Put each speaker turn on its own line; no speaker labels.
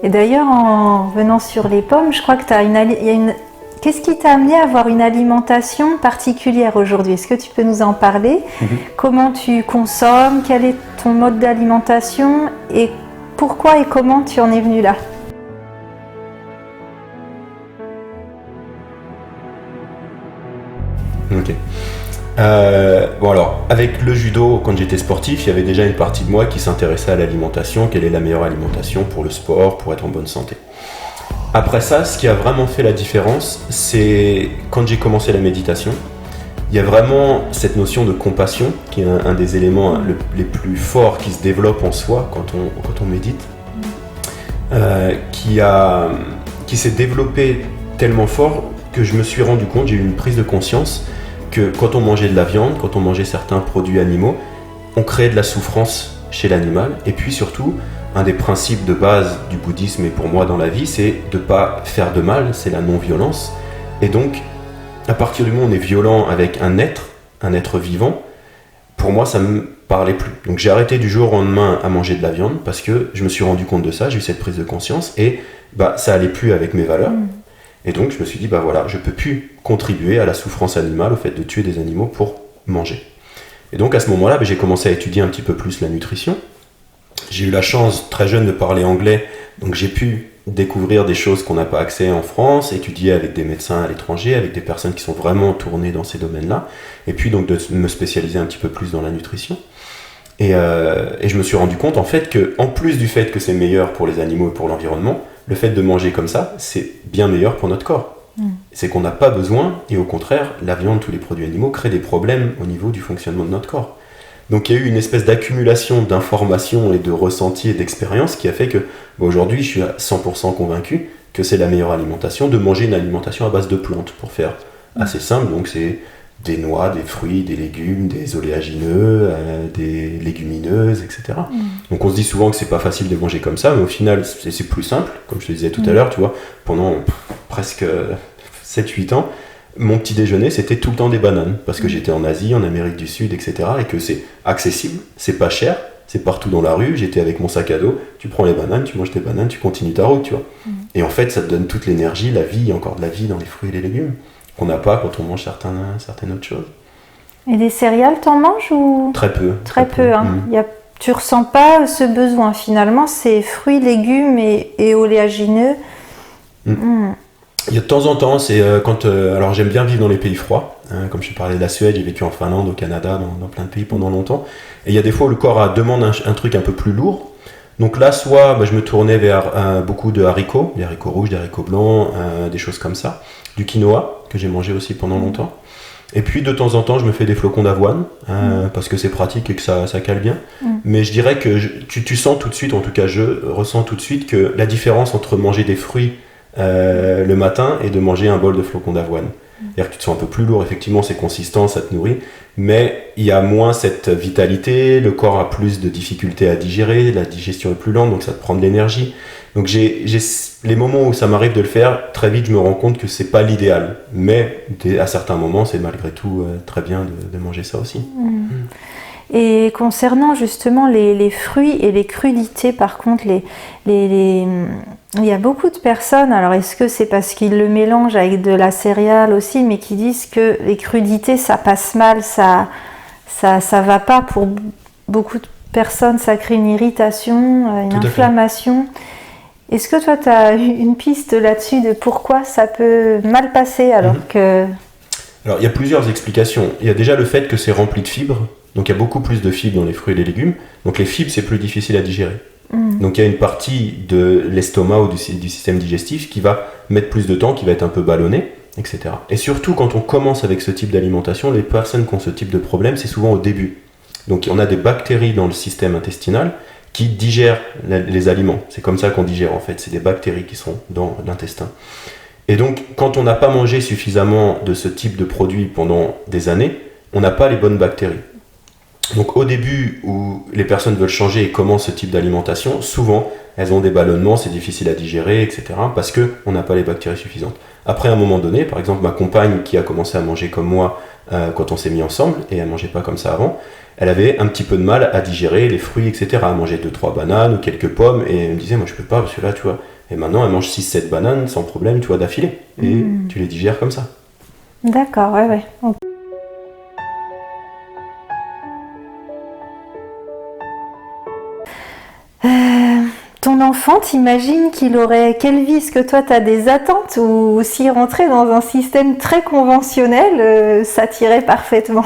Et d'ailleurs, en venant sur les pommes, je crois que qu'est-ce qui t'a amené à avoir une alimentation particulière aujourd'hui? Est-ce que tu peux nous en parler? Comment tu consommes? Quel est ton mode d'alimentation? Et pourquoi et comment tu en es venu là?
Ok. Bon alors, avec le judo, quand j'étais sportif, il y avait déjà une partie de moi qui s'intéressait à l'alimentation, quelle est la meilleure alimentation pour le sport, pour être en bonne santé. Après ça, ce qui a vraiment fait la différence, c'est quand j'ai commencé la méditation, il y a vraiment cette notion de compassion, qui est un des éléments les plus forts qui se développent en soi quand on médite, qui s'est développé tellement fort que je me suis rendu compte, j'ai eu une prise de conscience, que quand on mangeait de la viande, quand on mangeait certains produits animaux, on créait de la souffrance chez l'animal. Et puis surtout, un des principes de base du bouddhisme et pour moi dans la vie, c'est de ne pas faire de mal, c'est la non-violence. Et donc, à partir du moment où on est violent avec un être vivant, pour moi ça ne me parlait plus. Donc j'ai arrêté du jour au lendemain à manger de la viande parce que je me suis rendu compte de ça, j'ai eu cette prise de conscience et ça allait plus avec mes valeurs. Et donc je me suis dit, voilà, je peux plus contribuer à la souffrance animale, au fait de tuer des animaux pour manger. Et donc à ce moment-là, j'ai commencé à étudier un petit peu plus la nutrition. J'ai eu la chance, très jeune, de parler anglais, donc j'ai pu découvrir des choses qu'on n'a pas accès en France, étudier avec des médecins à l'étranger, avec des personnes qui sont vraiment tournées dans ces domaines-là, et puis donc de me spécialiser un petit peu plus dans la nutrition. Et je me suis rendu compte en fait que, en plus du fait que c'est meilleur pour les animaux et pour l'environnement, le fait de manger comme ça, c'est bien meilleur pour notre corps. C'est qu'on n'a pas besoin, et au contraire, la viande, tous les produits animaux créent des problèmes au niveau du fonctionnement de notre corps. Donc il y a eu une espèce d'accumulation d'informations et de ressentis et d'expériences qui a fait que aujourd'hui je suis à 100% convaincu que c'est la meilleure alimentation, de manger une alimentation à base de plantes, pour faire assez simple. Donc c'est des noix, des fruits, des légumes, des oléagineux, des légumineuses, etc. Donc on se dit souvent que c'est pas facile de manger comme ça, mais au final c'est plus simple, comme je te disais tout à l'heure, tu vois, pendant presque 7-8 ans, mon petit déjeuner c'était tout le temps des bananes, parce que j'étais en Asie, en Amérique du Sud, etc. et que c'est accessible, c'est pas cher, c'est partout dans la rue, j'étais avec mon sac à dos, tu prends les bananes, tu manges tes bananes, tu continues ta route, tu vois. Et en fait ça te donne toute l'énergie, la vie, il y a encore de la vie dans les fruits et les légumes, qu'on n'a pas quand on mange certaines autres choses.
Et des céréales, t'en manges ou...
Très peu.
Très peu, hein. Tu ressens pas ce besoin finalement, c'est fruits, légumes et oléagineux.
Il y a de temps en temps, c'est quand... alors j'aime bien vivre dans les pays froids, comme je parlais de la Suède, j'ai vécu en Finlande, au Canada, dans plein de pays pendant longtemps, et il y a des fois où le corps demande un truc un peu plus lourd. Donc là, soit je me tournais vers beaucoup de haricots, des haricots rouges, des haricots blancs, des choses comme ça, du quinoa, que j'ai mangé aussi pendant longtemps. Et puis de temps en temps, je me fais des flocons d'avoine, parce que c'est pratique et que ça cale bien. Mais je dirais que tu sens tout de suite, en tout cas je ressens tout de suite que la différence entre manger des fruits le matin et de manger un bol de flocons d'avoine. C'est-à-dire que tu te sens un peu plus lourd, effectivement c'est consistant, ça te nourrit, mais il y a moins cette vitalité, le corps a plus de difficultés à digérer, la digestion est plus lente, donc ça te prend de l'énergie. Donc j'ai les moments où ça m'arrive de le faire, très vite je me rends compte que c'est pas l'idéal, mais à certains moments c'est malgré tout très bien de manger ça aussi.
Et concernant justement les fruits et les crudités, par contre, il y a beaucoup de personnes, alors est-ce que c'est parce qu'ils le mélangent avec de la céréale aussi, mais qui disent que les crudités ça passe mal, ça va pas pour beaucoup de personnes, ça crée une irritation, une inflammation. Est-ce que toi tu as une piste là-dessus de pourquoi ça peut mal passer alors que...
Alors il y a plusieurs explications. Il y a déjà le fait que c'est rempli de fibres, donc il y a beaucoup plus de fibres dans les fruits et les légumes, donc les fibres c'est plus difficile à digérer. Donc il y a une partie de l'estomac ou du système digestif qui va mettre plus de temps, qui va être un peu ballonné, etc. Et surtout quand on commence avec ce type d'alimentation, les personnes qui ont ce type de problème, c'est souvent au début. Donc on a des bactéries dans le système intestinal qui digèrent les aliments. C'est comme ça qu'on digère en fait, c'est des bactéries qui sont dans l'intestin. Et donc quand on n'a pas mangé suffisamment de ce type de produit pendant des années, on n'a pas les bonnes bactéries. Donc au début où les personnes veulent changer et commencent ce type d'alimentation, souvent elles ont des ballonnements, c'est difficile à digérer, etc. parce qu'on n'a pas les bactéries suffisantes. Après, à un moment donné, par exemple ma compagne qui a commencé à manger comme moi quand on s'est mis ensemble, et elle ne mangeait pas comme ça avant, elle avait un petit peu de mal à digérer les fruits, etc. Elle mangeait 2-3 bananes ou quelques pommes, et elle me disait, moi je peux pas, parce que là, tu vois, et maintenant elle mange 6-7 bananes sans problème, tu vois, d'affilée, et tu les digères comme ça.
D'accord, ouais, ouais. Ton enfant, t'imagines qu'il aurait quelle vie? Est-ce que toi, tu as des attentes ou s'il rentrait dans un système très conventionnel, ça t'irait parfaitement?